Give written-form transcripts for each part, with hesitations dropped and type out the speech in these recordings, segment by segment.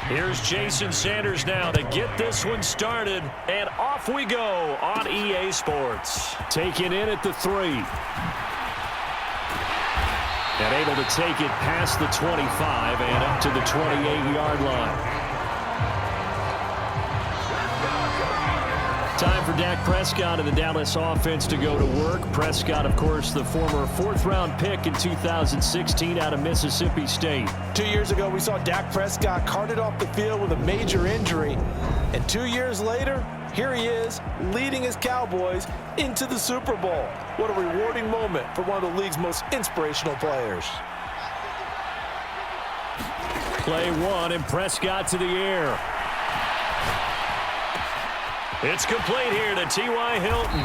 Here's Jason Sanders now to get this one started, and off we go on EA Sports. Taken in at the 3. And able to take it past the 25 and up to the 28-yard line. Time for Dak Prescott and the Dallas offense to go to work. Prescott, of course, the former 4th-round pick in 2016 out of Mississippi State. 2 years ago, we saw Dak Prescott carted off the field with a major injury. And 2 years later, here he is, leading his Cowboys into the Super Bowl. What a rewarding moment for one of the league's most inspirational players. Play 1, and Prescott to the air. It's complete here to T.Y. Hilton.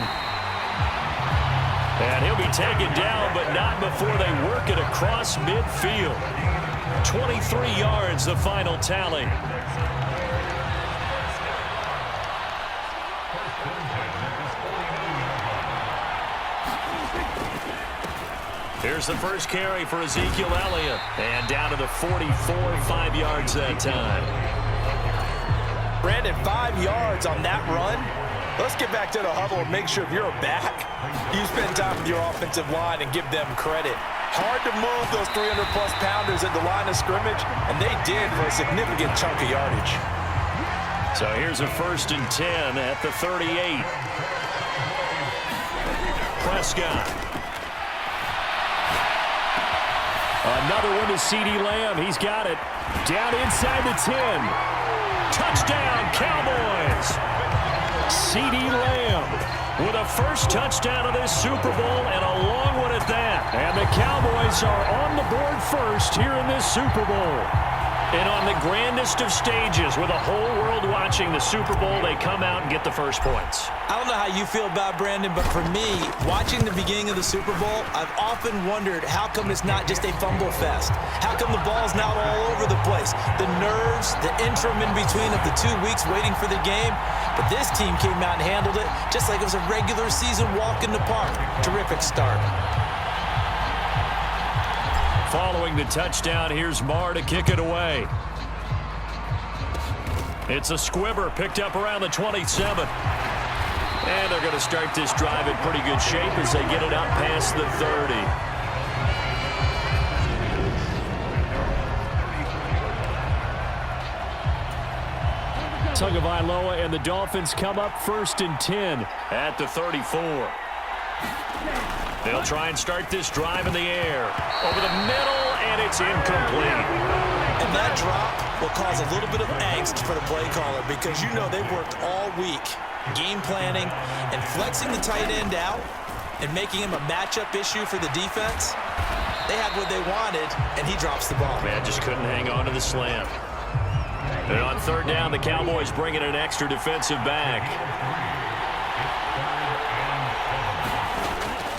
And he'll be taken down, but not before they work it across midfield. 23 yards, the final tally. Here's the first carry for Ezekiel Elliott. And down to the 44, 5 yards that time. Brandon, 5 yards on that run. Let's get back to the huddle and make sure if you're a back, you spend time with your offensive line and give them credit. Hard to move those 300-plus pounders at the line of scrimmage, and they did for a significant chunk of yardage. So here's a 1st and 10 at the 38. Prescott. Another one to CeeDee Lamb. He's got it. Down inside the 10. Touchdown, Cowboys! CeeDee Lamb with a first touchdown of this Super Bowl and a long one at that. And the Cowboys are on the board first here in this Super Bowl. And on the grandest of stages, with the whole world watching the Super Bowl, they come out and get the first points. I don't know how you feel about Brandon, but for me, watching the beginning of the Super Bowl, I've often wondered how come it's not just a fumble fest? How come the ball's not all over the place? The nerves, the interim in between of the 2 weeks waiting for the game. But this team came out and handled it just like it was a regular season walk in the park. Terrific start. Following the touchdown, here's Marr to kick it away. It's a squibber picked up around the 27. And they're going to start this drive in pretty good shape as they get it up past the 30. Tagovailoa and the Dolphins come up 1st and 10 at the 34. They'll try and start this drive in the air. Over the middle, and it's incomplete. And that drop will cause a little bit of angst for the play caller because you know they've worked all week game planning and flexing the tight end out and making him a matchup issue for the defense. They had what they wanted, and he drops the ball. Man, just couldn't hang on to the slant. And on 3rd down, the Cowboys bring in an extra defensive back.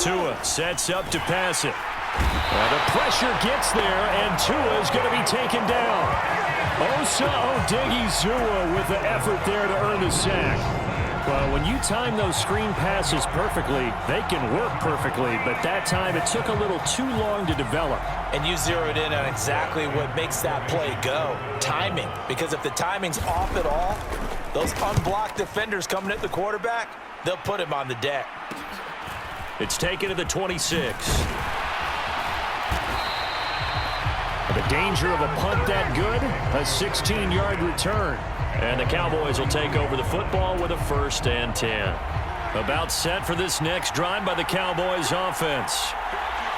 Tua sets up to pass it. The pressure gets there, and Tua is going to be taken down. Osa Odighizuwa with the effort there to earn the sack. Well, when you time those screen passes perfectly, they can work perfectly, but that time it took a little too long to develop. And you zeroed in on exactly what makes that play go. Timing. Because if the timing's off at all, those unblocked defenders coming at the quarterback, they'll put him on the deck. It's taken to the 26. The danger of a punt that good, a 16-yard return. And the Cowboys will take over the football with a 1st and 10. About set for this next drive by the Cowboys offense.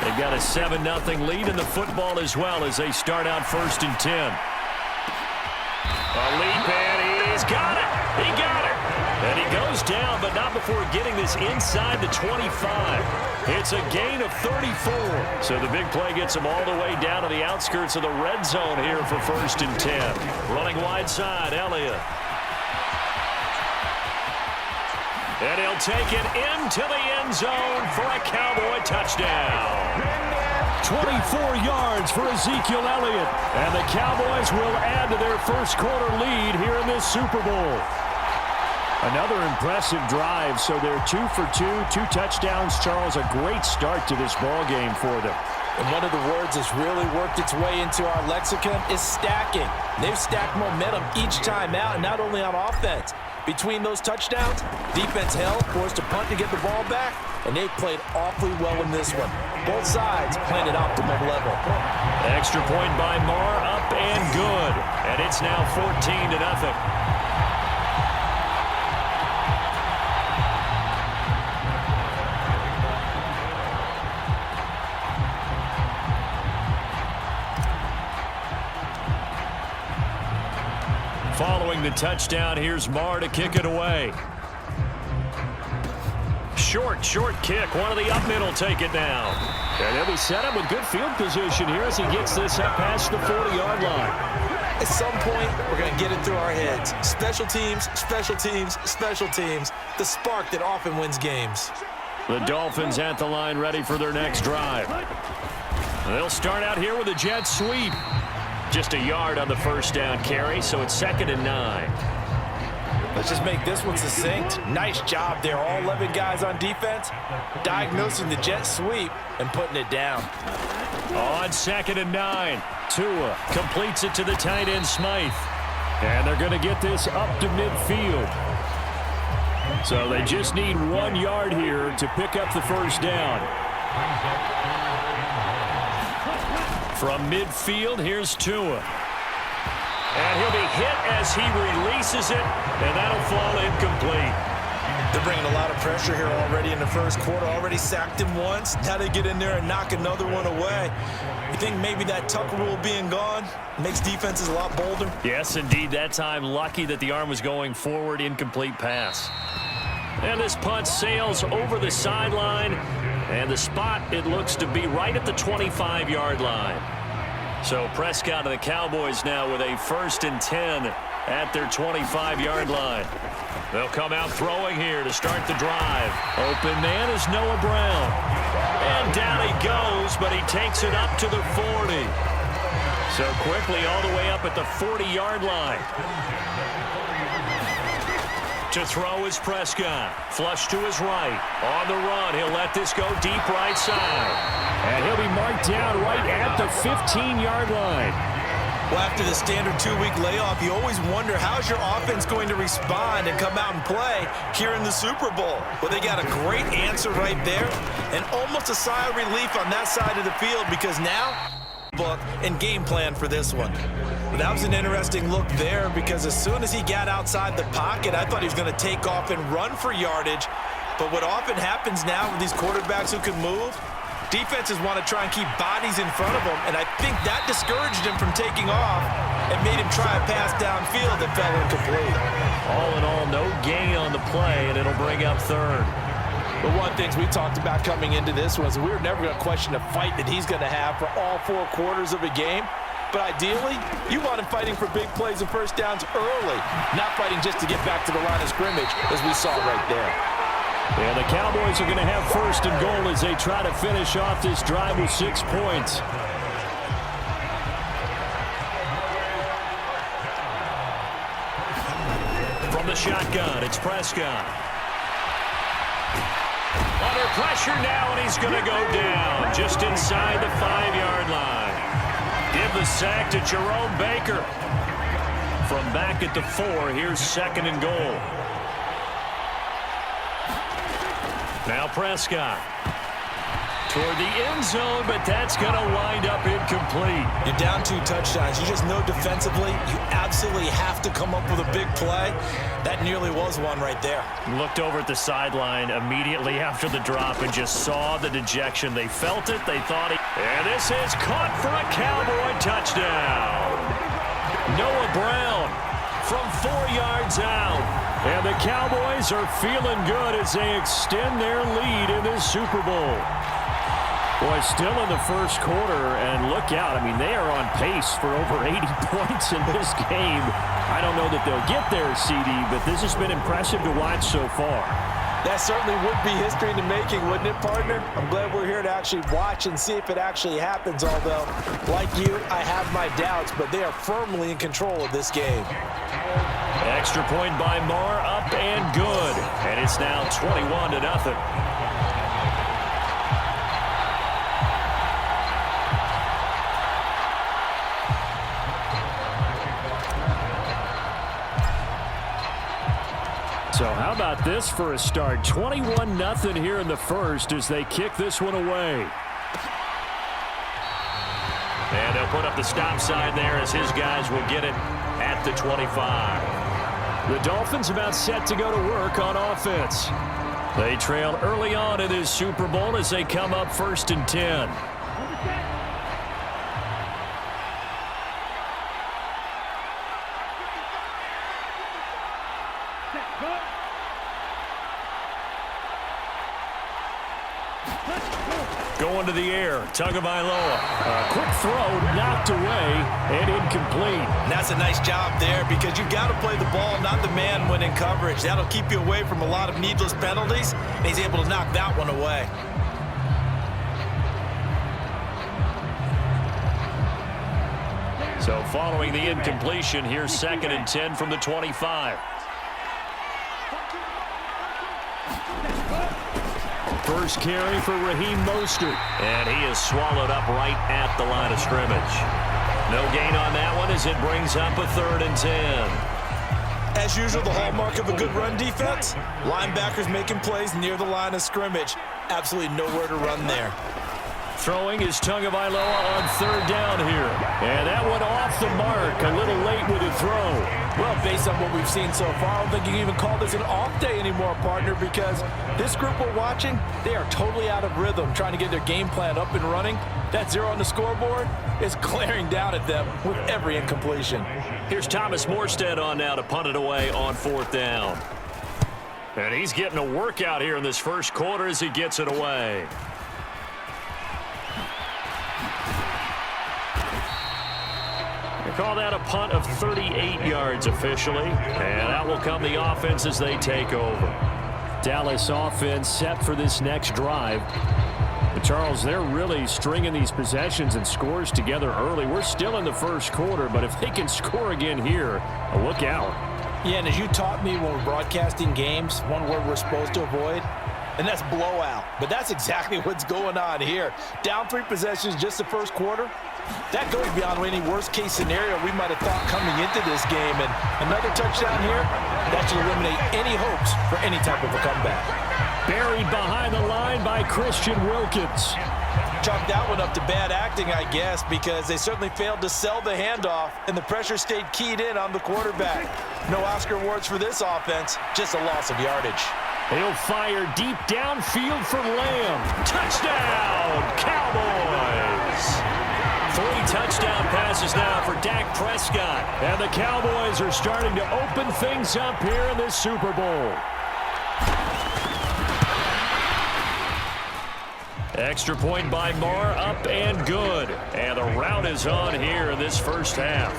They've got a 7-0 lead in the football as well as they start out 1st and 10. A leap, and he's got it. He got it. And he goes down, but not before getting this inside the 25. It's a gain of 34. So the big play gets him all the way down to the outskirts of the red zone here for 1st and 10. Running wide side, Elliott. And he'll take it into the end zone for a Cowboy touchdown. 24 yards for Ezekiel Elliott. And the Cowboys will add to their first quarter lead here in this Super Bowl. Another impressive drive, so they're 2 for 2, 2 touchdowns. Charles, a great start to this ball game for them. And one of the words that's really worked its way into our lexicon is stacking. They've stacked momentum each time out, and not only on offense. Between those touchdowns, defense held, forced a punt to get the ball back, and they've played awfully well in this one. Both sides playing at optimum level. Extra point by Marr, up and good. And it's now 14-0. Following the touchdown, here's Marr to kick it away. Short kick. One of the up middle take it down. And he'll be set up with good field position here as he gets this up past the 40-yard line. At some point, we're going to get it through our heads. Special teams, special teams, special teams. The spark that often wins games. The Dolphins at the line ready for their next drive. They'll start out here with a jet sweep. Just a yard on the first down carry, so it's 2nd and 9. Let's just make this one succinct. Nice job there, all 11 guys on defense, diagnosing the jet sweep and putting it down. On 2nd and 9, Tua completes it to the tight end Smythe. And they're going to get this up to midfield. So they just need 1 yard here to pick up the first down. From midfield, here's Tua. And he'll be hit as he releases it, and that'll fall incomplete. They're bringing a lot of pressure here already in the first quarter. Already sacked him once. Now they get in there and knock another one away. You think maybe that tuck rule being gone makes defenses a lot bolder? Yes, indeed. That time, lucky that the arm was going forward, incomplete pass. And this punt sails over the sideline. And the spot, it looks to be right at the 25-yard line. So Prescott and the Cowboys now with a 1st and 10 at their 25-yard line. They'll come out throwing here to start the drive. Open man is Noah Brown. And down he goes, but he takes it up to the 40. So quickly all the way up at the 40-yard line. To throw is Prescott. Flush to his right. On the run, he'll let this go deep right side. And he'll be marked down right at the 15-yard line. Well, after the standard 2-week layoff, you always wonder how's your offense going to respond and come out and play here in the Super Bowl. Well, they got a great answer right there and almost a sigh of relief on that side of the field because now book and game plan for this one. That was an interesting look there because as soon as he got outside the pocket, I thought he was going to take off and run for yardage. But what often happens now with these quarterbacks who can move, defenses want to try and keep bodies in front of them, and I think that discouraged him from taking off and made him try a pass downfield that fell incomplete. All in all, no gain on the play, and it'll bring up 3rd. The one things we talked about coming into this was we were never going to question the fight that he's going to have for all 4 quarters of a game. But ideally, you want him fighting for big plays and first downs early, not fighting just to get back to the line of scrimmage, as we saw right there. And the Cowboys are going to have 1st and goal as they try to finish off this drive with 6 points. From the shotgun, it's Prescott. Under pressure now, and he's going to go down just inside the 5-yard line. Give the sack to Jerome Baker. From back at the 4, here's 2nd and goal. Now Prescott. Toward the end zone, but that's going to wind up incomplete. You're down 2 touchdowns. You just know defensively you absolutely have to come up with a big play. That nearly was one right there. Looked over at the sideline immediately after the drop and just saw the dejection. They felt it. They thought he... And this is caught for a Cowboy touchdown. Noah Brown from 4 yards out. And the Cowboys are feeling good as they extend their lead in this Super Bowl. Boy, still in the first quarter, and look out. I mean, they are on pace for over 80 points in this game. I don't know that they'll get there, CD, but this has been impressive to watch so far. That certainly would be history in the making, wouldn't it, partner? I'm glad we're here to actually watch and see if it actually happens, although, like you, I have my doubts, but they are firmly in control of this game. Extra point by Marr, up and good. And it's now 21-0. So how about this for a start? 21-0 here in the first as they kick this one away. And they'll put up the stop sign there as his guys will get it at the 25. The Dolphins about set to go to work on offense. They trail early on in this Super Bowl as they come up 1st and 10. Going to the air, Tagovailoa. A quick throw, knocked away, and incomplete. And that's a nice job there because you've got to play the ball, not the man when in coverage. That'll keep you away from a lot of needless penalties, and he's able to knock that one away. So following the incompletion, here's 2nd and 10 from the 25. First carry for Raheem Mostert. And he is swallowed up right at the line of scrimmage. No gain on that one as it brings up a 3rd and 10. As usual, the hallmark of a good run defense, linebackers making plays near the line of scrimmage. Absolutely nowhere to run there. Throwing is Tagovailoa on 3rd down here. And that one off the mark. A little late with the throw. Well, based on what we've seen so far, I don't think you can even call this an off day anymore, partner, because this group we're watching, they are totally out of rhythm, trying to get their game plan up and running. That 0 on the scoreboard is glaring down at them with every incompletion. Here's Thomas Morstead on now to punt it away on 4th down. And he's getting a workout here in this first quarter as he gets it away. Call that a punt of 38 yards officially. And out will come the offense as they take over. Dallas offense set for this next drive. But Charles, they're really stringing these possessions and scores together early. We're still in the first quarter, but if they can score again here, look out. Yeah, and as you taught me when we're broadcasting games, one word we're supposed to avoid, and that's blowout. But that's exactly what's going on here. Down 3 possessions just the first quarter. That goes beyond any worst-case scenario we might have thought coming into this game. And another touchdown here, that should eliminate any hopes for any type of a comeback. Buried behind the line by Christian Wilkins. Chalk that one up to bad acting, I guess, because they certainly failed to sell the handoff, and the pressure stayed keyed in on the quarterback. No Oscar awards for this offense, just a loss of yardage. He'll fire deep downfield for Lamb. Touchdown, Cowboys! 3 touchdown passes now for Dak Prescott. And the Cowboys are starting to open things up here in this Super Bowl. Extra point by Marr, up and good. And the rout is on here in this first half.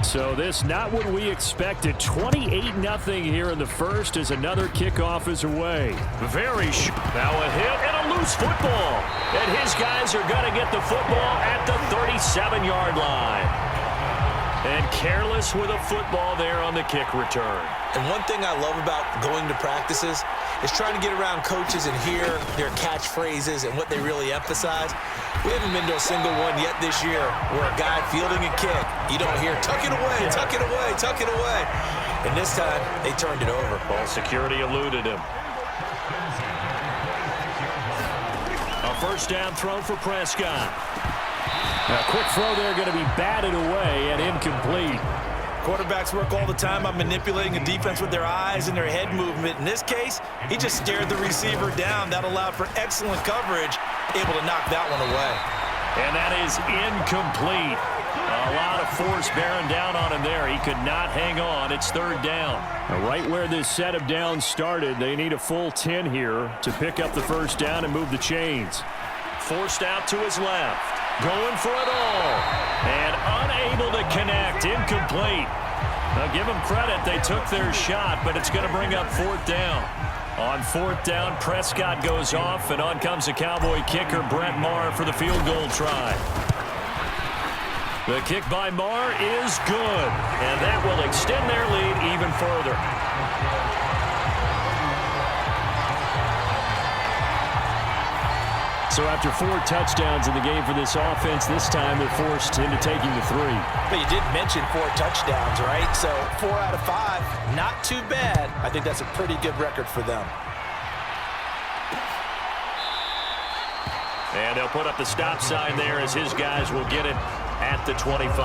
So this not what we expected. 28-0 here in the first as another kickoff is away. Very short. Now a hit and a loose football. And his guys are going to get the football at the 37-yard line. And careless with a football there on the kick return. And one thing I love about going to practices is trying to get around coaches and hear their catchphrases and what they really emphasize. We haven't been to a single one yet this year where a guy fielding a kick, you don't hear, tuck it away, tuck it away, tuck it away. And this time, they turned it over. Ball security eluded him. A first down throw for Prescott. A quick throw there going to be batted away and incomplete. Quarterbacks work all the time on manipulating a defense with their eyes and their head movement. In this case, he just stared the receiver down. That allowed for excellent coverage, able to knock that one away. And that is incomplete. A lot of force bearing down on him there. He could not hang on. It's 3rd down. Right where this set of downs started, they need a full 10 here to pick up the first down and move the chains. Forced out to his left. Going for it all. And unable to connect. Incomplete. Now give them credit. They took their shot, but it's going to bring up 4th down. On 4th down, Prescott goes off, and on comes the Cowboy kicker, Brett Maher, for the field goal try. The kick by Maher is good, and that will extend their lead even further. So after 4 touchdowns in the game for this offense, this time they're forced into taking the 3. But you did mention 4 touchdowns, right? So 4 out of 5, not too bad. I think that's a pretty good record for them. And they'll put up the stop sign there as his guys will get it at the 25.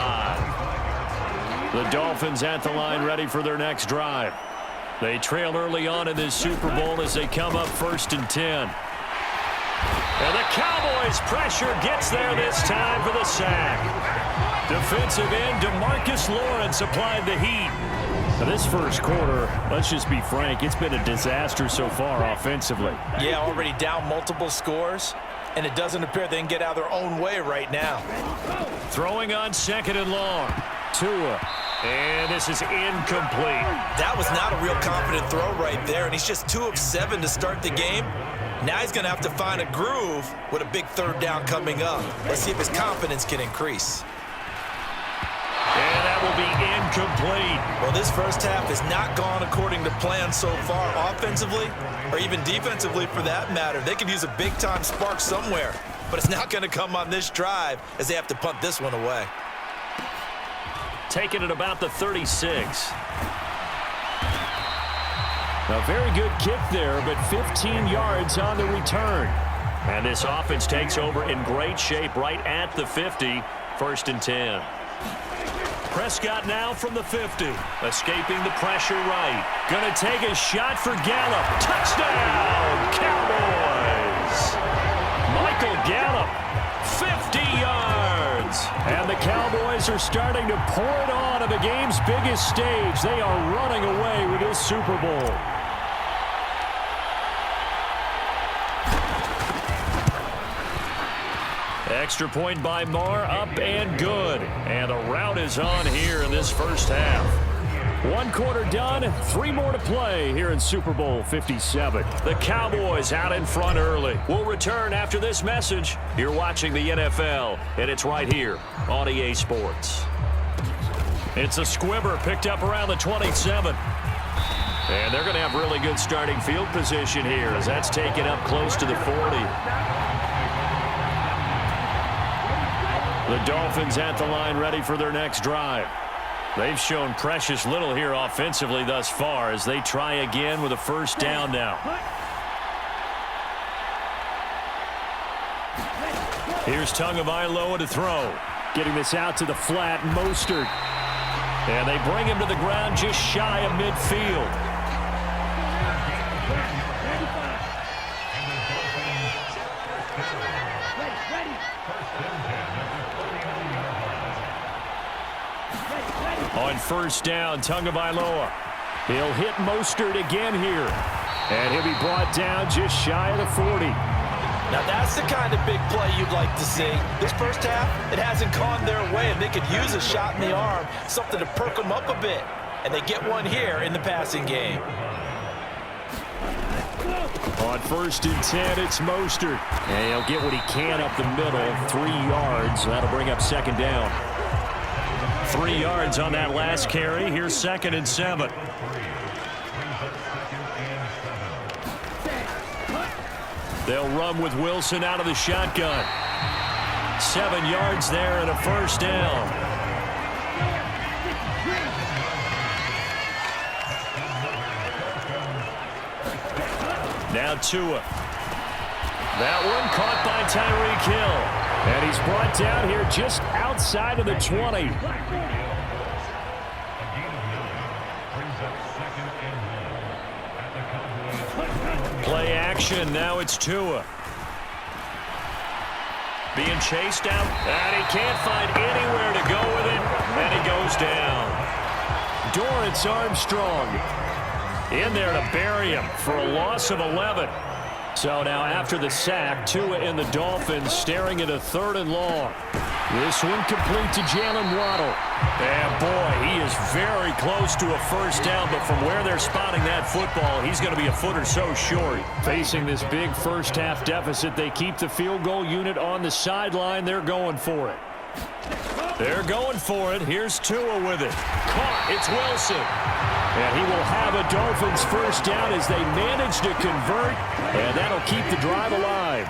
The Dolphins at the line ready for their next drive. They trail early on in this Super Bowl as they come up 1st and 10. And the Cowboys pressure gets there this time for the sack. Defensive end DeMarcus Lawrence applied the heat. Now this first quarter, let's just be frank, it's been a disaster so far offensively. Yeah, already down multiple scores, and it doesn't appear they can get out of their own way right now. Throwing on 2nd and long. Tua. And this is incomplete. That was not a real confident throw right there, and he's just 2 of 7 to start the game. Now he's going to have to find a groove with a big 3rd down coming up. Let's see if his confidence can increase. And that will be incomplete. Well, this first half has not gone according to plan so far offensively, or even defensively for that matter. They could use a big-time spark somewhere, but it's not going to come on this drive as they have to punt this one away. Taking it about the 36. A very good kick there, but 15 yards on the return. And this offense takes over in great shape right at the 50, 1st and 10. Prescott now from the 50, escaping the pressure right. Gonna take a shot for Gallup. Touchdown, Cowboys! Michael Gallup, 50 yards. And the Cowboys are starting to pour it on the game's biggest stage. They are running away with this Super Bowl. Extra point by Marr, up and good. And the rout is on here in this first half. 1 quarter done, 3 more to play here in Super Bowl 57. The Cowboys out in front early. We'll return after this message. You're watching the NFL, and it's right here on EA Sports. It's a squibber picked up around the 27. And they're going to have really good starting field position here as that's taken up close to the 40. The Dolphins at the line ready for their next drive. They've shown precious little here offensively thus far as they try again with a 1st down now. Here's Tagovailoa to throw. Getting this out to the flat, Mostert. And they bring him to the ground just shy of midfield. On 1st down, Tagovailoa. He'll hit Mostert again here. And he'll be brought down just shy of the 40. Now that's the kind of big play you'd like to see. This first half, it hasn't gone their way, and they could use a shot in the arm, something to perk them up a bit. And they get one here in the passing game. On 1st and 10, it's Mostert. And he'll get what he can up the middle, 3 yards. That'll bring up 2nd down. 3 yards on that last carry. Here's 2nd and 7. They'll run with Wilson out of the shotgun. 7 yards there and a 1st down. Now Tua. That one caught by Tyreek Hill. And he's brought down here just outside of the 20. Play action. Now it's Tua. Being chased out. And he can't find anywhere to go with it. And he goes down. Dorrance Armstrong in there to bury him for a loss of 11. So now after the sack, Tua and the Dolphins staring at a 3rd and long. This one complete to Jalen Waddle. And boy, he is very close to a 1st down, but from where they're spotting that football, he's going to be a foot or so short. Facing this big first half deficit, they keep the field goal unit on the sideline. They're going for it. They're going for it. Here's Tua with it. Caught. It's Wilson. And he will have a Dolphins first down as they manage to convert, and that'll keep the drive alive.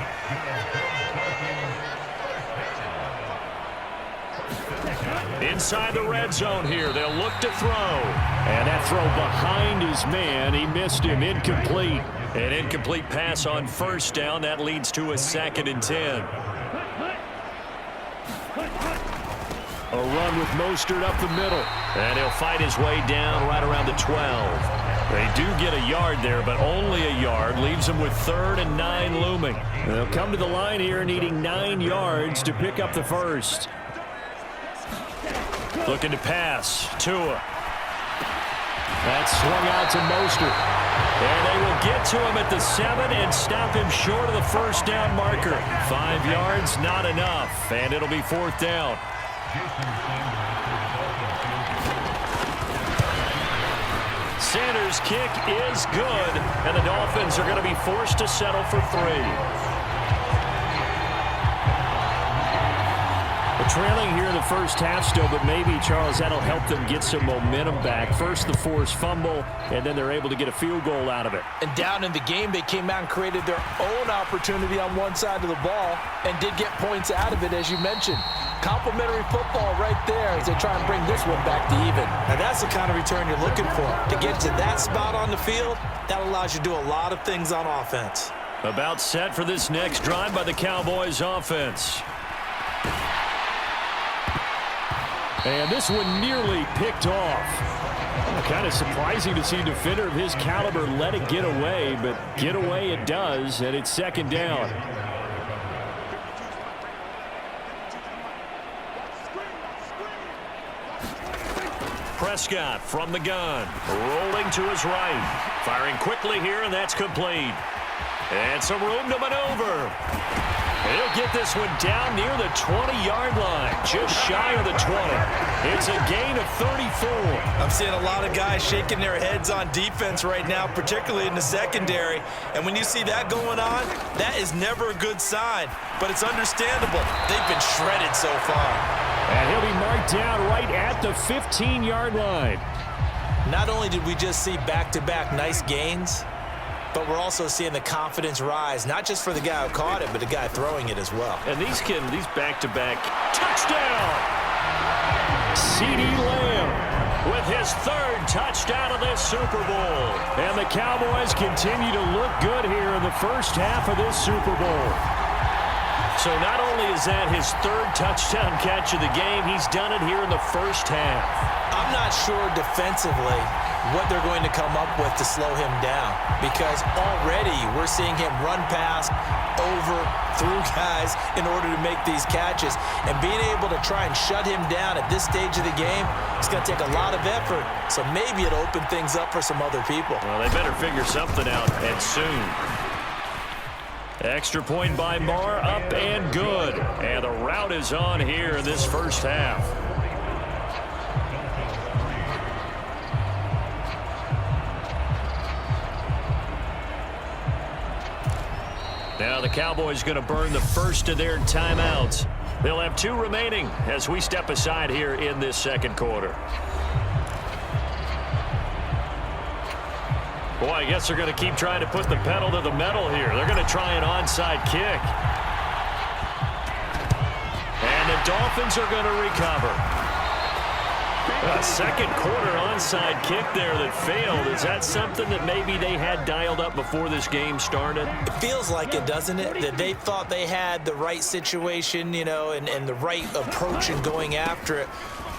Inside the red zone here, they'll look to throw. And that throw behind his man, he missed him, incomplete. An incomplete pass on first down, that leads to a 2nd and 10. A run with Mostert up the middle. And he'll fight his way down right around the 12. They do get a yard there, but only a yard. Leaves them with 3rd and 9 looming. They'll come to the line here needing 9 yards to pick up the first. Looking to pass. Tua. That's swung out to Mostert. And they will get to him at the 7 and stop him short of the first down marker. 5 yards, not enough. And it'll be 4th down. Sanders' kick is good, and the Dolphins are going to be forced to settle for 3. Trailing here in the first half still, but maybe, Charles, that'll help them get some momentum back. First, the forced fumble, and then they're able to get a field goal out of it. And down in the game, they came out and created their own opportunity on one side of the ball and did get points out of it, as you mentioned. Complimentary football right there as they try and bring this one back to even. Now, that's the kind of return you're looking for. To get to that spot on the field, that allows you to do a lot of things on offense. About set for this next drive by the Cowboys offense. And this one nearly picked off. Kind of surprising to see a defender of his caliber let it get away, but get away it does, and it's 2nd down. Prescott from the gun, rolling to his right. Firing quickly here, and that's complete. And some room to maneuver. He'll get this one down near the 20-yard line, just shy of the 20. It's a gain of 34. I'm seeing a lot of guys shaking their heads on defense right now, particularly in the secondary. And when you see that going on, that is never a good sign. But it's understandable. They've been shredded so far. And he'll be marked down right at the 15-yard line. Not only did we just see back-to-back nice gains, but we're also seeing the confidence rise, not just for the guy who caught it, but the guy throwing it as well. And these back-to-back touchdown. CeeDee Lamb with his 3rd touchdown of this Super Bowl. And the Cowboys continue to look good here in the first half of this Super Bowl. So not only is that his 3rd touchdown catch of the game, he's done it here in the first half. I'm not sure defensively what they're going to come up with to slow him down, because already we're seeing him run past, over, through guys in order to make these catches. And being able to try and shut him down at this stage of the game, it's going to take a lot of effort. So maybe it'll open things up for some other people. Well, they better figure something out, and soon. Extra point by Marr, up and good. And the route is on here in this first half. Now the Cowboys going to burn the first of their timeouts. They'll have 2 remaining as we step aside here in this 2nd quarter. Boy, I guess they're going to keep trying to put the pedal to the metal here. They're going to try an onside kick. And the Dolphins are going to recover. A 2nd quarter onside kick there that failed. Is that something that maybe they had dialed up before this game started? It feels like it, doesn't it? That they thought they had the right situation, you know, and the right approach in going after it.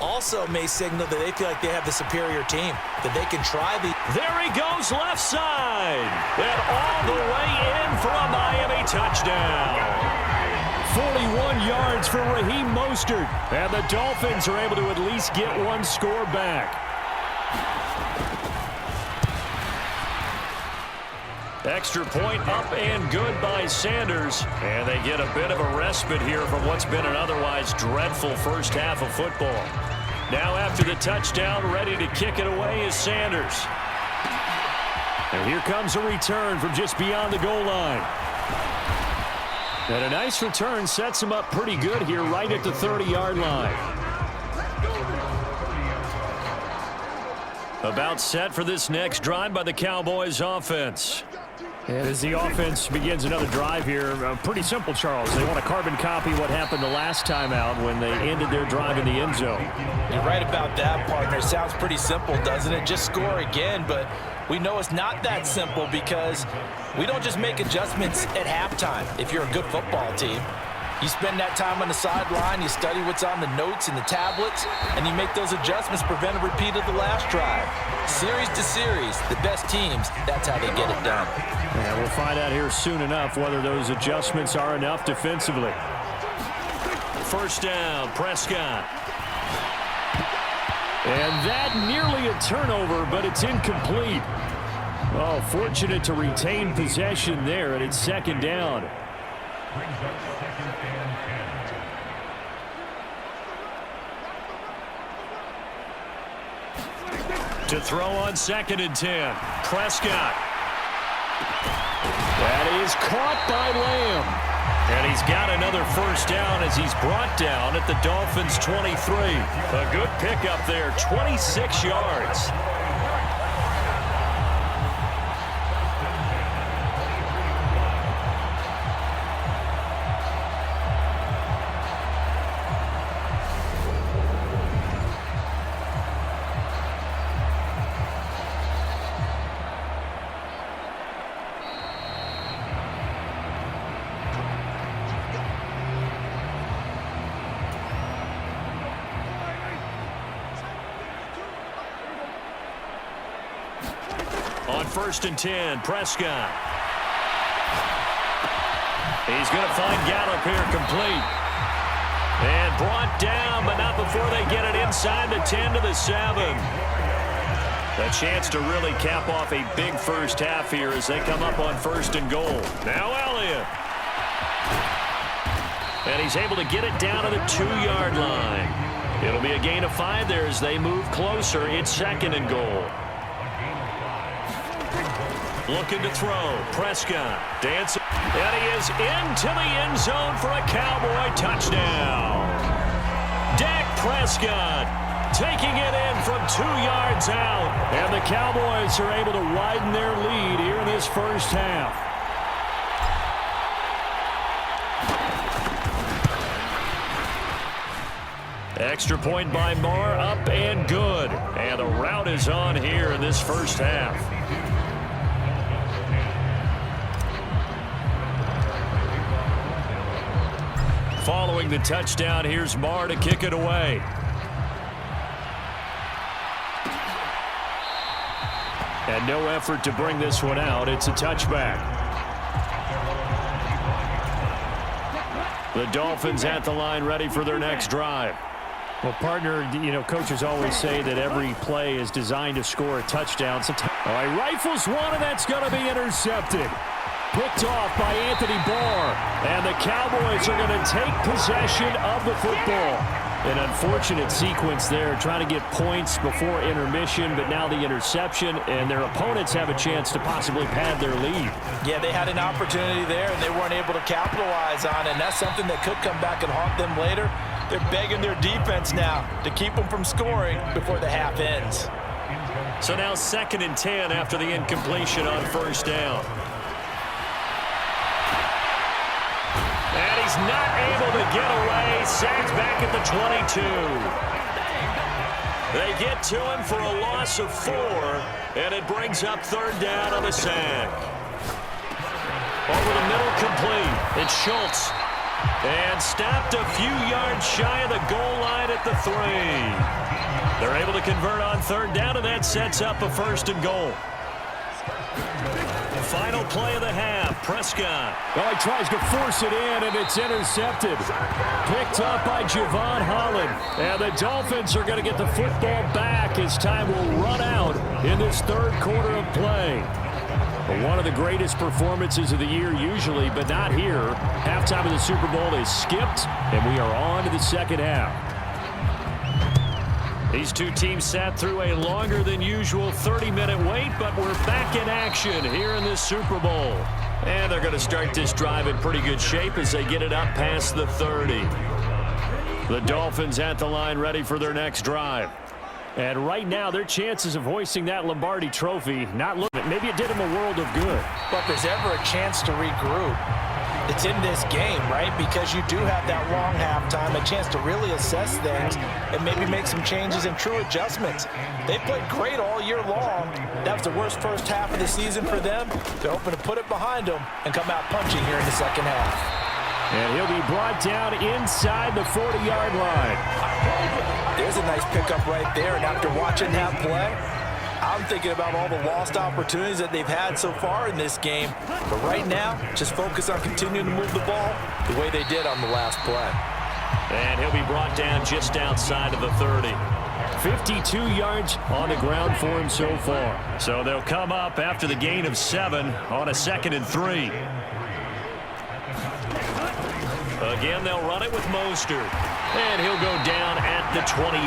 Also may signal that they feel like they have the superior team, that they can try the... There he goes left side. And all the way in for a Miami touchdown. 41 yards for Raheem Mostert. And the Dolphins are able to at least get 1 score back. Extra point up and good by Sanders. And they get a bit of a respite here from what's been an otherwise dreadful first half of football. Now after the touchdown, ready to kick it away is Sanders. And here comes a return from just beyond the goal line. And a nice return sets him up pretty good here right at the 30-yard line. About set for this next drive by the Cowboys offense. And as the offense begins another drive here, pretty simple, Charles. They want to carbon copy what happened the last time out when they ended their drive in the end zone. You're right about that, partner. It sounds pretty simple, doesn't it? Just score again, but we know it's not that simple because we don't just make adjustments at halftime if you're a good football team. You spend that time on the sideline, you study what's on the notes and the tablets, and you make those adjustments, prevent a repeat of the last drive. Series to series, the best teams, that's how they get it done. Yeah, we'll find out here soon enough whether those adjustments are enough defensively. First down, Prescott. And that nearly a turnover, but it's incomplete. Oh, fortunate to retain possession there, and it's second down. To throw on 2nd and 10. Prescott. That is caught by Lamb. And he's got another first down as he's brought down at the Dolphins' 23. A good pickup there, 26 yards. On 1st and 10, Prescott. He's going to find Gallup here complete. And brought down, but not before they get it inside the 10 to the 7. A chance to really cap off a big first half here as they come up on 1st and goal. Now Elliott. And he's able to get it down to the 2-yard line. It'll be a gain of 5 there as they move closer. It's 2nd and goal. Looking to throw. Prescott dancing. And he is into the end zone for a Cowboy touchdown. Dak Prescott taking it in from 2 yards out. And the Cowboys are able to widen their lead here in this first half. Extra point by Marr, up and good. And the route is on here in this first half. Following the touchdown, here's Marr to kick it away. And no effort to bring this one out. It's a touchback. The Dolphins at the line ready for their next drive. Well, partner, you know, coaches always say that every play is designed to score a touchdown. All right, rifles one, and that's going to be intercepted. Picked off by Anthony Barr. And the Cowboys are going to take possession of the football. An unfortunate sequence there, trying to get points before intermission, but now the interception, and their opponents have a chance to possibly pad their lead. Yeah, they had an opportunity there, and they weren't able to capitalize on it, and that's something that could come back and haunt them later. They're begging their defense now to keep them from scoring before the half ends. So now 2nd and 10 after the incompletion on 1st down. And he's not able to get away. Sags back at the 22. They get to him for a loss of 4, and it brings up 3rd down on the sag. Over the middle, complete. It's Schultz. And stopped a few yards shy of the goal line at the 3. They're able to convert on 3rd down, and that sets up a 1st and goal. Final play of the half, Prescott. Well, he tries to force it in, and it's intercepted. Picked up by Javon Holland. And the Dolphins are going to get the football back as time will run out in this 3rd quarter of play. One of the greatest performances of the year usually, but not here. Halftime of the Super Bowl is skipped, and we are on to the 2nd half. These two teams sat through a longer than usual 30-minute wait, but we're back in action here in this Super Bowl. And they're going to start this drive in pretty good shape as they get it up past the 30. The Dolphins at the line ready for their next drive. And right now, their chances of hoisting that Lombardi trophy, not looking, maybe it did them a world of good. But if there's ever a chance to regroup, it's in this game, right? Because you do have that long halftime, a chance to really assess things and maybe make some changes and true adjustments. They played great all year long. That was the worst first half of the season for them. They're hoping to put it behind them and come out punching here in the second half. And he'll be brought down inside the 40-yard line. There's a nice pickup right there, and after watching that play, I'm thinking about all the lost opportunities that they've had so far in this game. But right now, just focus on continuing to move the ball the way they did on the last play. And he'll be brought down just outside of the 30. 52 yards on the ground for him so far. So they'll come up after the gain of 7 on a 2nd and 3. Again, they'll run it with Mostert. And he'll go down at the 28.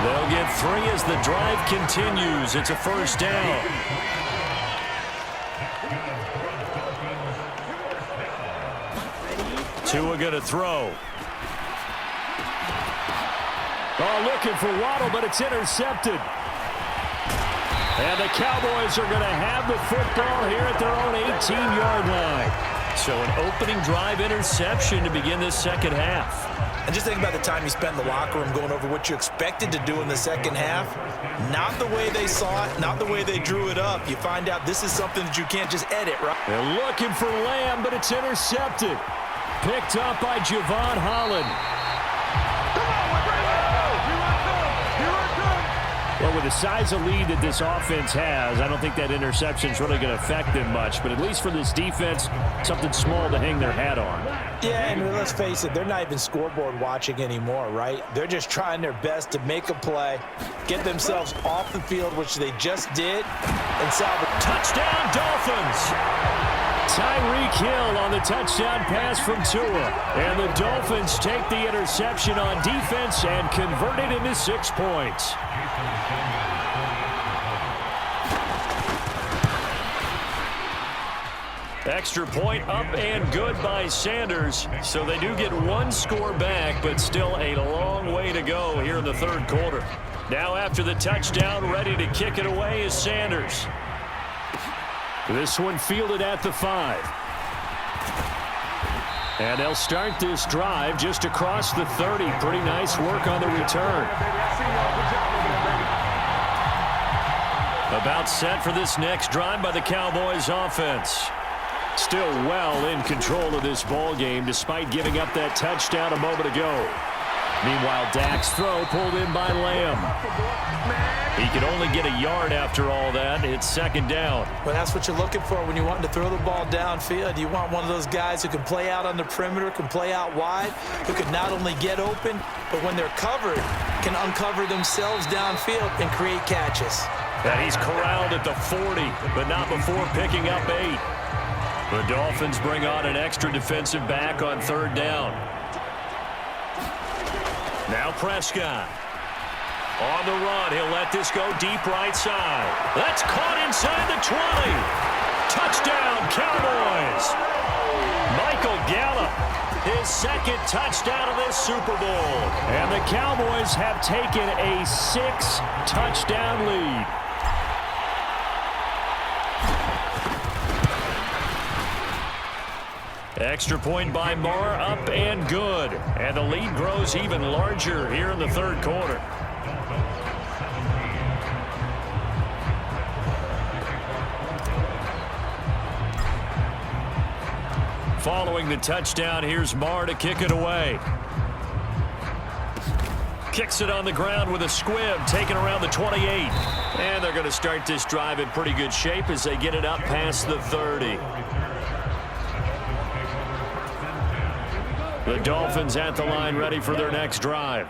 They'll get 3 as the drive continues. It's a first down. Tua going to throw. Oh, looking for Waddle, but it's intercepted. And the Cowboys are going to have the football here at their own 18-yard line. So an opening drive interception to begin this second half. And just think about the time you spent in the locker room going over what you expected to do in the second half. Not the way they saw it, not the way they drew it up. You find out this is something that you can't just edit, right? They're looking for Lamb, but it's intercepted. Picked up by Javon Holland. Well, with the size of lead that this offense has, I don't think that interception is really going to affect them much. But at least for this defense, something small to hang their hat on. Yeah, and let's face it, they're not even scoreboard watching anymore, right? They're just trying their best to make a play, get themselves off the field, which they just did, and salvage. Touchdown, Dolphins! Tyreek Hill on the touchdown pass from Tua. And the Dolphins take the interception on defense and convert it into 6 points. Extra point up and good by Sanders. So they do get 1 score back, but still a long way to go here in the third quarter. Now after the touchdown, ready to kick it away is Sanders. This one fielded at the 5. And they'll start this drive just across the 30. Pretty nice work on the return. About set for this next drive by the Cowboys offense. Still well in control of this ball game despite giving up that touchdown a moment ago. Meanwhile, Dak's throw pulled in by Lamb. He could only get a yard after all that. It's second down. Well, that's what you're looking for when you want to throw the ball downfield. You want one of those guys who can play out on the perimeter, can play out wide, who can not only get open, but when they're covered, can uncover themselves downfield and create catches. And he's corralled at the 40, but not before picking up 8. The Dolphins bring on an extra defensive back on third down. Now Prescott. On the run, he'll let this go deep right side. That's caught inside the 20. Touchdown, Cowboys. Michael Gallup, his second touchdown of this Super Bowl. And the Cowboys have taken a 6-touchdown lead. Extra point by Marr, up and good. And the lead grows even larger here in the third quarter. Following the touchdown, here's Marr to kick it away. Kicks it on the ground with a squib, taken around the 28. And they're going to start this drive in pretty good shape as they get it up past the 30. The Dolphins at the line ready for their next drive.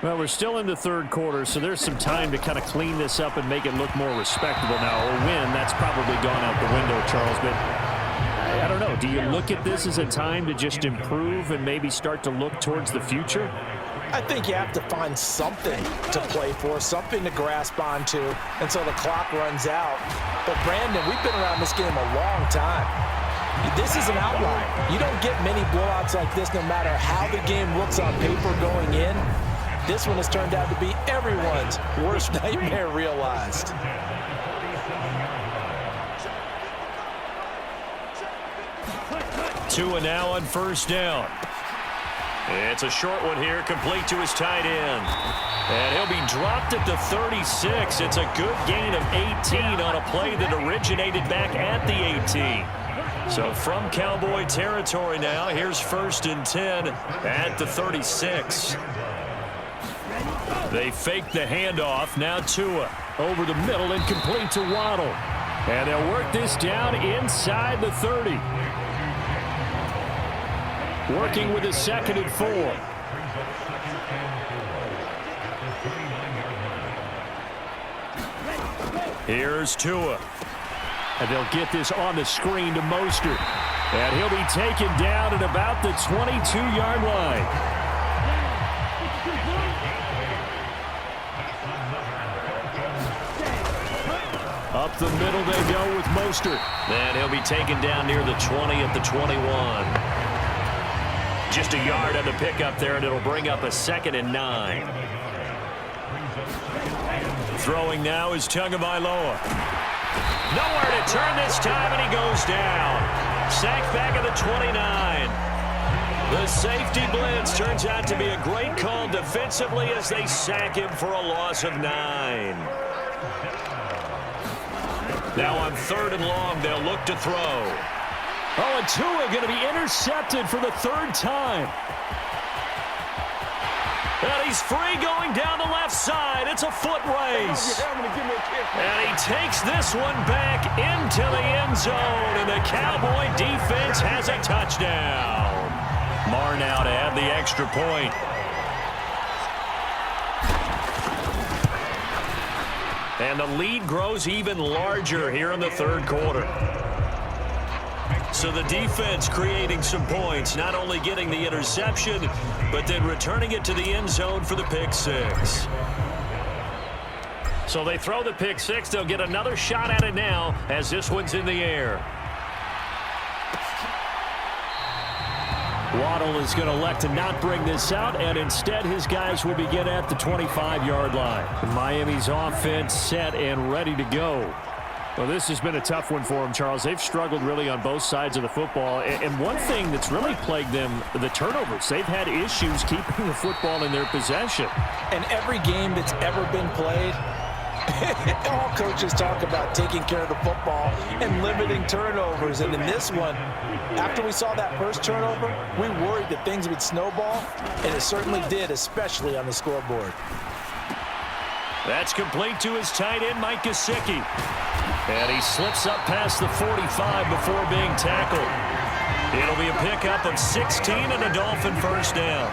Well, we're still in the third quarter, so there's some time to kind of clean this up and make it look more respectable now. A win, that's probably gone out the window, Charles, but I don't know. Do you look at this as a time to just improve and maybe start to look towards the future? I think you have to find something to play for, something to grasp onto until the clock runs out. But, Brandon, we've been around this game a long time. This is an outlier. You don't get many blowouts like this no matter how the game looks on paper going in. this one has turned out to be everyone's worst nightmare realized. Tua now on first down. It's a short one here, complete to his tight end. And he'll be dropped at the 36. It's a good gain of 18 on a play that originated back at the 18. So from Cowboy territory now, here's 1st and 10 at the 36. They fake the handoff. Now Tua over the middle and complete to Waddle. And they'll work this down inside the 30. Working with a 2nd and 4. Here's Tua. And they'll get this on the screen to Mostert. And he'll be taken down at about the 22-yard line. Up the middle they go with Mostert. And he'll be taken down near the 20 at the 21. Just a yard on the pickup there, and it'll bring up a 2nd and 9. Throwing now is Tagovailoa. Nowhere to turn this time, and he goes down. Sacked back at the 29. The safety blitz turns out to be a great call defensively as they sack him for a loss of 9. Now on 3rd and long, they'll look to throw. Oh, and Tua going to be intercepted for the 3rd time. And he's free going down the left side. It's a foot race. And he takes this one back into the end zone. And the Cowboy defense has a touchdown. Marr now to add the extra point. And the lead grows even larger here in the 3rd quarter. So the defense creating some points, not only getting the interception, but then returning it to the end zone for the pick 6. So they throw the pick 6. They'll get another shot at it now as this one's in the air. Waddle is going to elect to not bring this out, and instead his guys will begin at the 25-yard line. Miami's offense set and ready to go. Well, this has been a tough one for them, Charles. They've struggled really on both sides of the football. And one thing that's really plagued them, the turnovers. They've had issues keeping the football in their possession. And every game that's ever been played, all coaches talk about taking care of the football and limiting turnovers. And in this one, after we saw that first turnover, we worried that things would snowball, and it certainly did, especially on the scoreboard. That's complete to his tight end, Mike Gesicki. And he slips up past the 45 before being tackled. It'll be a pickup of 16 and a Dolphin first down.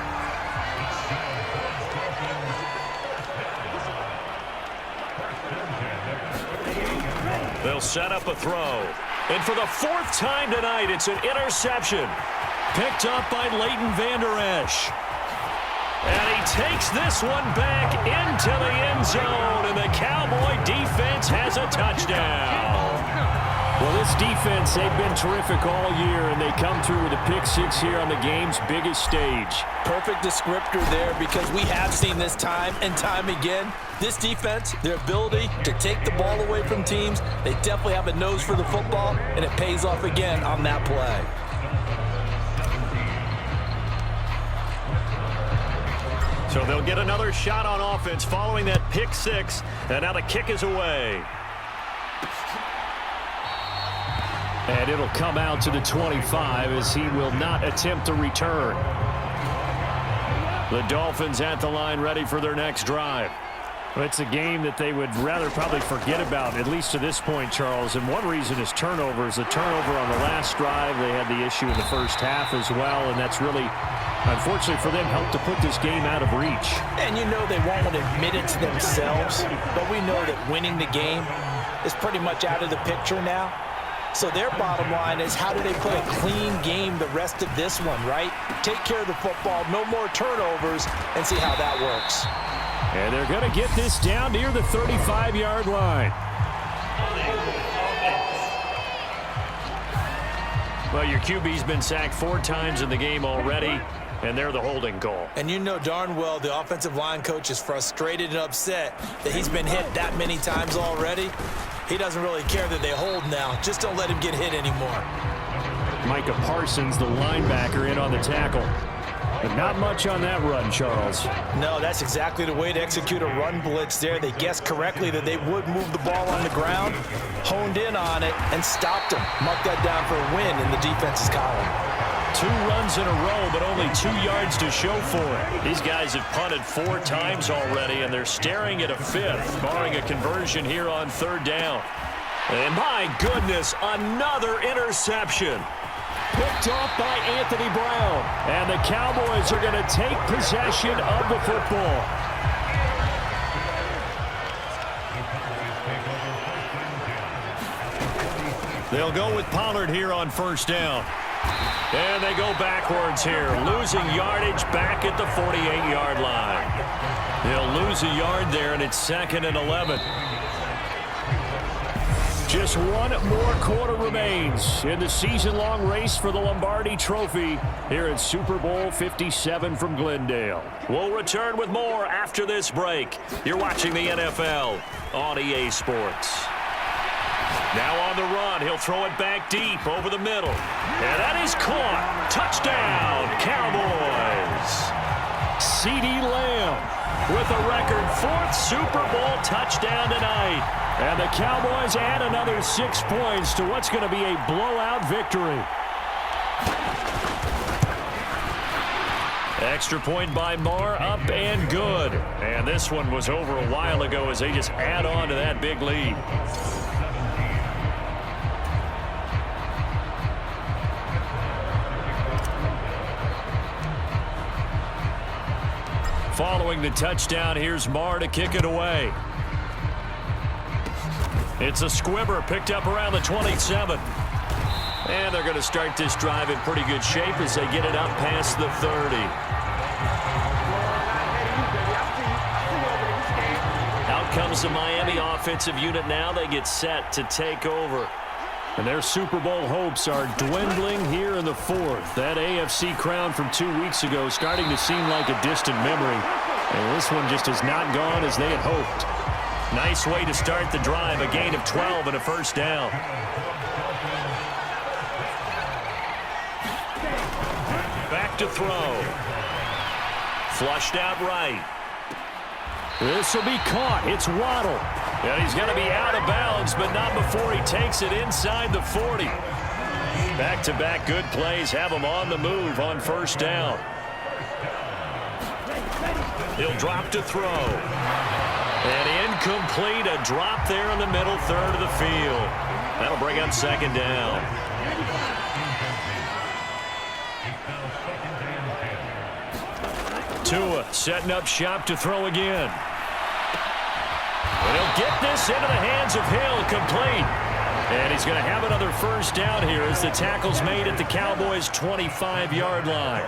They'll set up a throw. And for the 4th time tonight, it's an interception. Picked up by Leighton Vander Esch. And he takes this one back into the end zone, and the Cowboy defense has a touchdown. Well, this defense, they've been terrific all year, and they come through with a pick 6 here on the game's biggest stage. Perfect descriptor there, because we have seen this time and time again. This defense, their ability to take the ball away from teams, they definitely have a nose for the football, and it pays off again on that play. So they'll get another shot on offense following that pick 6, and now the kick is away. And it'll come out to the 25 as he will not attempt to return. The Dolphins at the line ready for their next drive. Well, it's a game that they would rather probably forget about, at least to this point, Charles. And one reason is turnovers. A turnover on the last drive. They had the issue in the first half as well, and that's really, unfortunately for them, helped to put this game out of reach. And you know they won't admit it to themselves, but we know that winning the game is pretty much out of the picture now. So their bottom line is, how do they play a clean game the rest of this one, right? Take care of the football, no more turnovers, and see how that works. And they're going to get this down near the 35-yard line. Well, your QB's been sacked 4 times in the game already. and they're the holding call. And you know darn well the offensive line coach is frustrated and upset that he's been hit that many times already. He doesn't really care that they hold now. Just don't let him get hit anymore. Micah Parsons, the linebacker, in on the tackle. But not much on that run, Charles. No, that's exactly the way to execute a run blitz there. They guessed correctly that they would move the ball on the ground, honed in on it, and stopped them. Mark that down for a win in the defense's column. 2 runs in a row, but only 2 yards to show for it. These guys have punted 4 times already, and they're staring at a 5th, barring a conversion here on 3rd down. And my goodness, another interception. Picked off by Anthony Brown. And the Cowboys are going to take possession of the football. They'll go with Pollard here on 1st down. And they go backwards here, losing yardage back at the 48-yard line. They'll lose a yard there, and it's 2nd and 11. Just 1 more quarter remains in the season-long race for the Lombardi Trophy here at Super Bowl 57 from Glendale. We'll return with more after this break. You're watching the NFL on EA Sports. Now on the run, he'll throw it back deep over the middle. And that is caught. Touchdown, Cowboys. CeeDee Lamb with a record 4th Super Bowl touchdown tonight. And the Cowboys add another 6 points to what's going to be a blowout victory. Extra point by Marr, up and good. And this one was over a while ago as they just add on to that big lead. Following the touchdown, here's Marr to kick it away. It's a squibber picked up around the 27. And they're going to start this drive in pretty good shape as they get it up past the 30. Out comes the Miami offensive unit now. They get set to take over. And their Super Bowl hopes are dwindling here in the 4th. That AFC crown from 2 weeks ago starting to seem like a distant memory. And this one just has not gone as they had hoped. Nice way to start the drive. A gain of 12 and a 1st down. Back to throw. Flushed out right. This will be caught. It's Waddle. And he's going to be out of bounds, but not before he takes it inside the 40. Back-to-back good plays have him on the move on 1st down. He'll drop to throw. And incomplete, a drop there in the middle 3rd of the field. That'll bring up 2nd down. Tua setting up shop to throw again. And he'll get this into the hands of Hill, complete. And he's going to have another 1st down here as the tackle's made at the Cowboys' 25-yard line.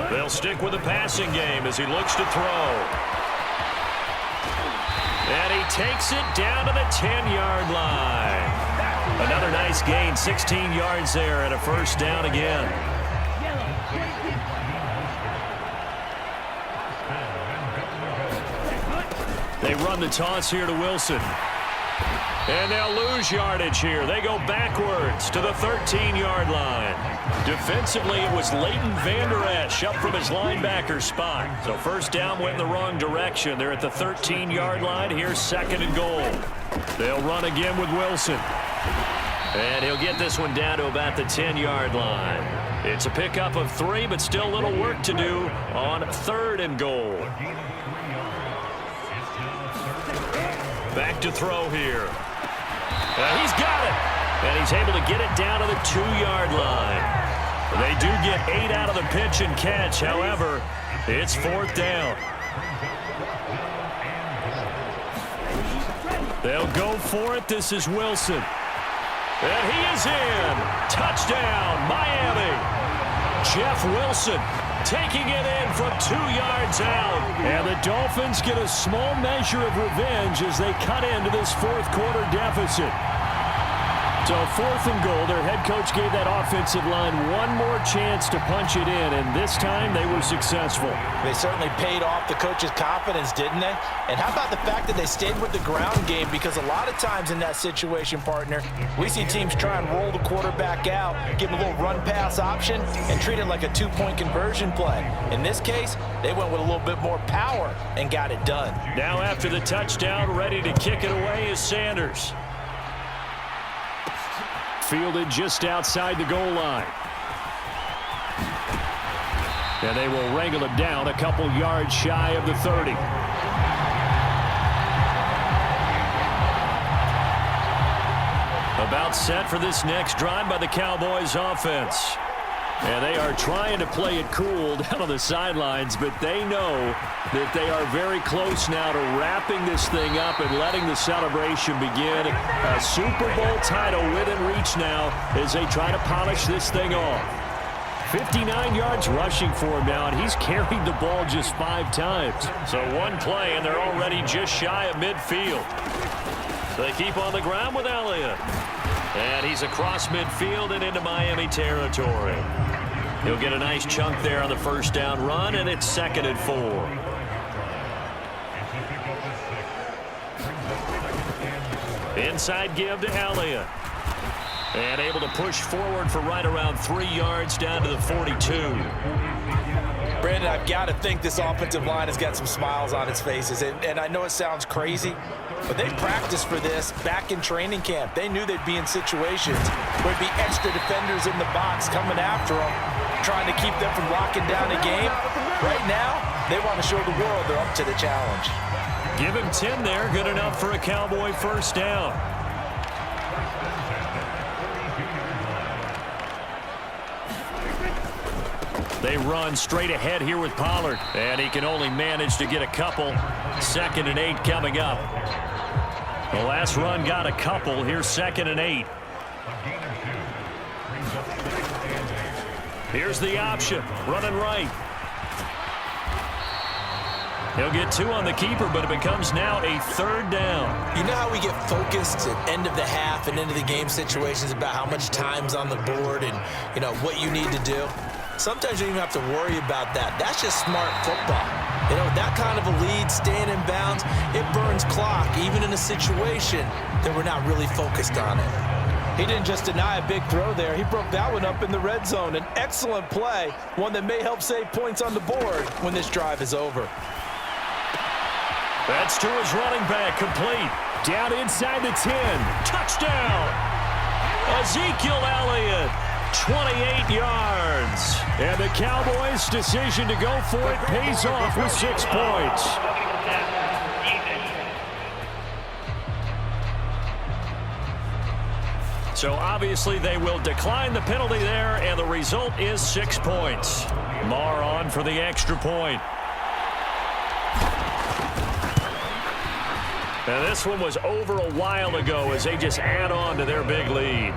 They'll stick with the passing game as he looks to throw. And he takes it down to the 10-yard line. Another nice gain, 16 yards there and a 1st down again. They run the toss here to Wilson. And they'll lose yardage here. They go backwards to the 13-yard line. Defensively, it was Leighton Vander Esch up from his linebacker spot. So 1st down went in the wrong direction. They're at the 13-yard line. Here's 2nd and goal. They'll run again with Wilson. And he'll get this one down to about the 10-yard line. It's a pickup of 3, but still a little work to do on 3rd and goal. Back to throw here. He's got it. And he's able to get it down to the 2-yard line. They do get 8 out of the pitch and catch. However, it's 4th down. They'll go for it. This is Wilson. And he is in. Touchdown, Miami. Jeff Wilson taking it in from 2 yards out. And the Dolphins get a small measure of revenge as they cut into this 4th quarter deficit. So 4th and goal. Their head coach gave that offensive line one more chance to punch it in, and this time they were successful. They certainly paid off the coach's confidence, didn't they? And how about the fact that they stayed with the ground game? Because a lot of times in that situation, partner, we see teams try and roll the quarterback out, give him a little run-pass option, and treat it like a two-point conversion play. In this case, they went with a little bit more power and got it done. Now after the touchdown, ready to kick it away is Sanders. Fielded just outside the goal line. And they will wrangle him down a couple yards shy of the 30. About set for this next drive by the Cowboys offense. And they are trying to play it cool down on the sidelines, but they know that they are very close now to wrapping this thing up and letting the celebration begin. A Super Bowl title within reach now as they try to polish this thing off. 59 yards rushing for him now, and he's carried the ball just 5 times. So one play, and they're already just shy of midfield. They keep on the ground with Elliott. And he's across midfield and into Miami territory. He'll get a nice chunk there on the first down run, and it's 2nd and 4. Inside give to Elliott. And able to push forward for right around 3 yards down to the 42. Brandon, I've got to think this offensive line has got some smiles on its faces. And I know it sounds crazy, but they practiced for this back in training camp. They knew they'd be in situations where there'd be extra defenders in the box coming after them, trying to keep them from locking down a game. Right now, they want to show the world they're up to the challenge. Give him 10 there. Good enough for a Cowboy first down. They run straight ahead here with Pollard, and he can only manage to get a couple. 2nd and 8 coming up. The last run got a couple. Here's 2nd and 8. Here's the option. Running right. He'll get 2 on the keeper, but it becomes now a 3rd down. You know how we get focused at end of the half and into the game situations about how much time's on the board and, you know, what you need to do? Sometimes you don't even have to worry about that. That's just smart football. You know, that kind of a lead, staying in bounds, it burns clock, even in a situation that we're not really focused on it. He didn't just deny a big throw there. He broke that one up in the red zone. An excellent play, one that may help save points on the board when this drive is over. That's to his running back, complete. Down inside the 10. Touchdown! Ezekiel Elliott. 28 yards. And the Cowboys' decision to go for it pays off with 6 points. So obviously they will decline the penalty there, and the result is 6 points. Marr on for the extra point. And this one was over a while ago as they just add on to their big lead.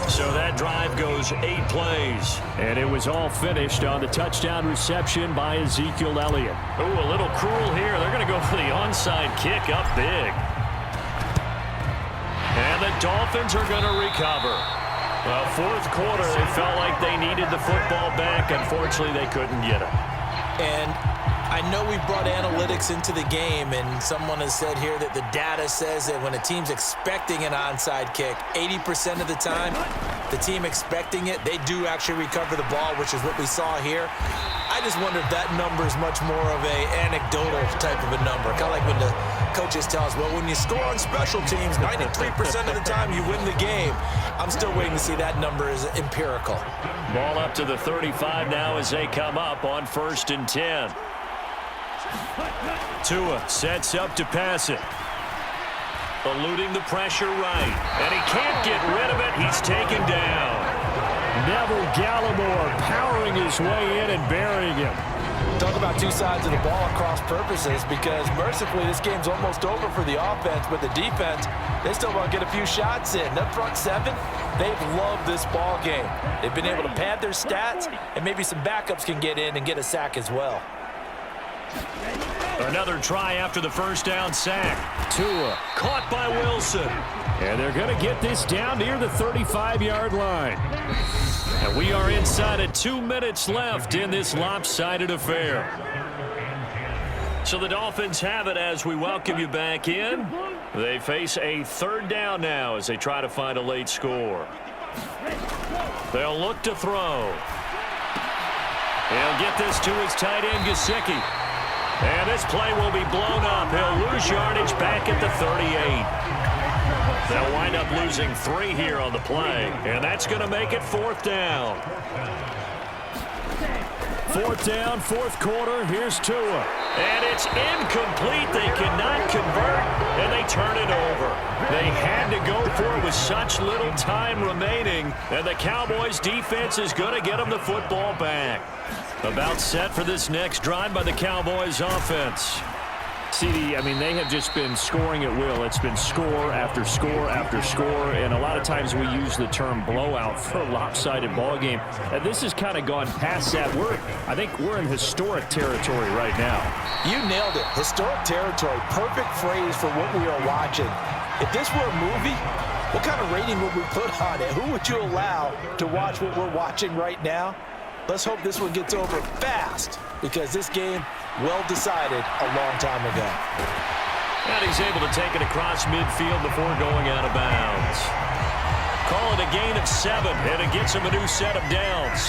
So that drive goes 8 plays. And it was all finished on the touchdown reception by Ezekiel Elliott. Ooh, a little cruel here. They're going to go for the onside kick up big. And the Dolphins are going to recover. Well, 4th quarter, it felt like they needed the football back. Unfortunately, they couldn't get it. And I know we brought analytics into the game, and someone has said here that the data says that when a team's expecting an onside kick, 80% of the time, the team expecting it, they do actually recover the ball, which is what we saw here. I just wonder if that number is much more of a anecdotal type of a number. Kind of like when the coaches tell us, well, when you score on special teams, 93% of the time you win the game. I'm still waiting to see that number is empirical. Ball up to the 35 now as they come up on 1st and 10. Tua sets up to pass it. Eluding the pressure right. And he can't get rid of it. He's taken down. Neville Gallimore powering his way in and burying him. Talk about 2 sides of the ball at cross purposes, because mercifully this game's almost over for the offense, but the defense, they still want to get a few shots in. That front 7, they've loved this ball game. They've been able to pad their stats, and maybe some backups can get in and get a sack as well. Another try after the first down sack. Tua Caught by Wilson. And they're going to get this down near the 35-yard line. And we are inside of 2 minutes left in this lopsided affair. So the Dolphins have it as we welcome you back in. They face a third down now as they try to find a late score. They'll look to throw. He'll get this to his tight end, Gesicki. And this play will be blown up. He'll lose yardage back at the 38. They'll wind up losing 3 here on the play. And that's going to make it 4th down. 4th down, 4th quarter. Here's Tua. And it's incomplete. They cannot convert, and they turn it over. They had to go for it with such little time remaining, and the Cowboys' defense is going to get them the football back. About set for this next drive by the Cowboys' offense. CD, I mean, they have just been scoring at will. It's been score after score after score, and a lot of times we use the term blowout for a lopsided ball game. And this has kind of gone past that. I think we're in historic territory right now. You nailed it. Historic territory. Perfect phrase for what we are watching. If this were a movie, what kind of rating would we put on it? Who would you allow to watch what we're watching right now? Let's hope this one gets over fast, because this game, well decided a long time ago. And he's able to take it across midfield before going out of bounds. Call it a gain of 7, and it gets him a new set of downs.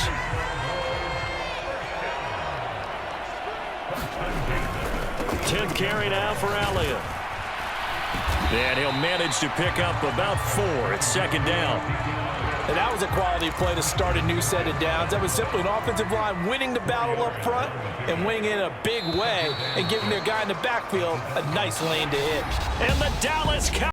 Tenth carry now for Elliott. And he'll manage to pick up about 4. It's 2nd down. And that was a quality play to start a new set of downs. That was simply an offensive line winning the battle up front and winning in a big way and giving their guy in the backfield a nice lane to hit. And the Dallas Cowboys